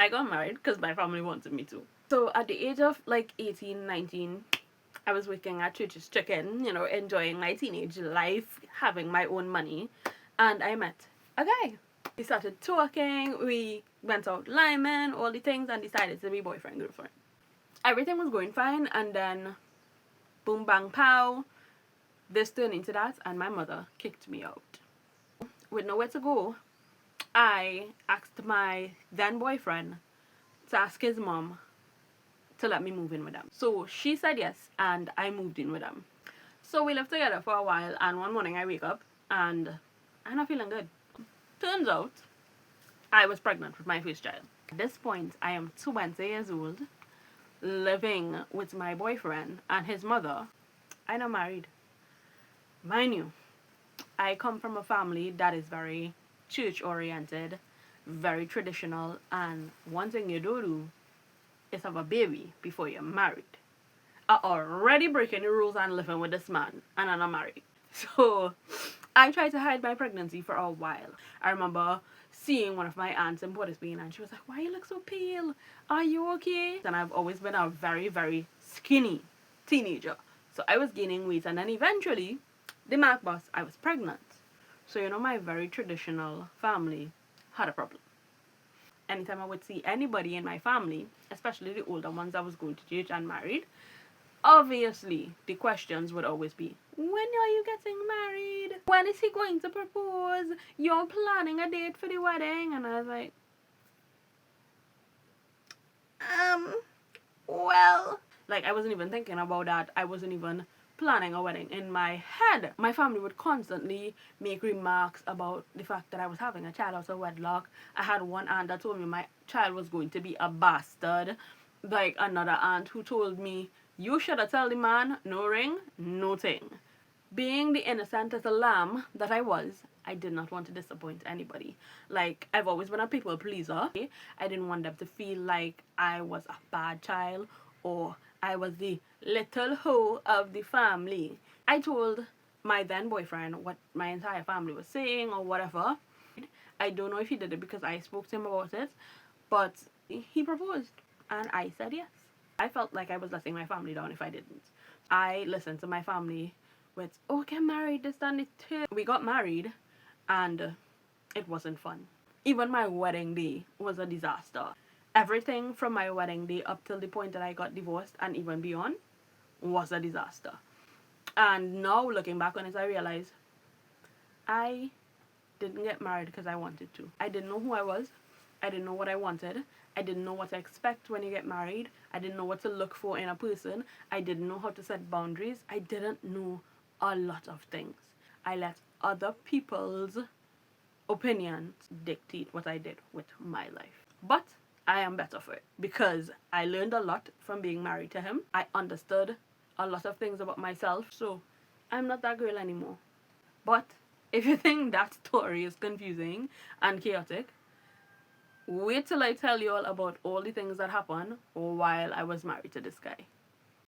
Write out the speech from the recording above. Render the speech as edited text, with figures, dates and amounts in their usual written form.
I got married because my family wanted me to. So at the age of like 18, 19, I was working at Church's Chicken, you know, enjoying my teenage life, having my own money, and I met a guy. We started talking, we went out liming, all the things, and decided to be boyfriend, girlfriend. Everything was going fine, and then boom, bang, pow, this turned into that, and my mother kicked me out. With nowhere to go, I asked my then boyfriend to ask his mom to let me move in with them. So she said yes, and I moved in with them. So we lived together for a while, and one morning I wake up and I'm not feeling good. Turns out I was pregnant with my first child. At this point, I am 20 years old, living with my boyfriend and his mother. I'm not married. Mind you, I come from a family that is very church oriented, very traditional, and one thing you do is have a baby before you're married. I'm already breaking the rules and living with this man, and I'm not married. So I tried to hide my pregnancy for a while. I remember seeing one of my aunts in Port of Spain, and she was like, "Why you look so pale? Are you okay?" And I've always been a very, very skinny teenager. So I was gaining weight, and then eventually, the mark was I was pregnant. So, you know, my very traditional family had a problem. Anytime I would see anybody in my family, especially the older ones that was going to church and married, obviously the questions would always be, when are you getting married? When is he going to propose? You're planning a date for the wedding? And I was like, well, like I wasn't even thinking about that. I wasn't even planning a wedding in my head. My family would constantly make remarks about the fact that I was having a child out of wedlock. I had one aunt that told me my child was going to be a bastard. Like another aunt who told me, you should have told the man, no ring, no thing. Being the innocent as a lamb that I was, I did not want to disappoint anybody. Like, I've always been a people pleaser. I didn't want them to feel like I was a bad child or I was the little hoe of the family. I told my then boyfriend what my entire family was saying or whatever. I don't know if he did it because I spoke to him about it, but he proposed and I said yes. I felt like I was letting my family down if I didn't. I listened to my family with, oh, get married, this, and it too. We got married and it wasn't fun. Even my wedding day was a disaster. Everything from my wedding day up till the point that I got divorced and even beyond was a disaster. And now looking back on it, I realize I didn't get married because I wanted to. I didn't know who I was. I didn't know what I wanted. I didn't know what to expect when you get married. I didn't know what to look for in a person. I didn't know how to set boundaries. I didn't know a lot of things. I let other people's opinions dictate what I did with my life. But I am better for it because I learned a lot from being married to him. I understood a lot of things about myself. So I'm not that girl anymore. But if you think that story is confusing and chaotic, wait till I tell you all about all the things that happened while I was married to this guy.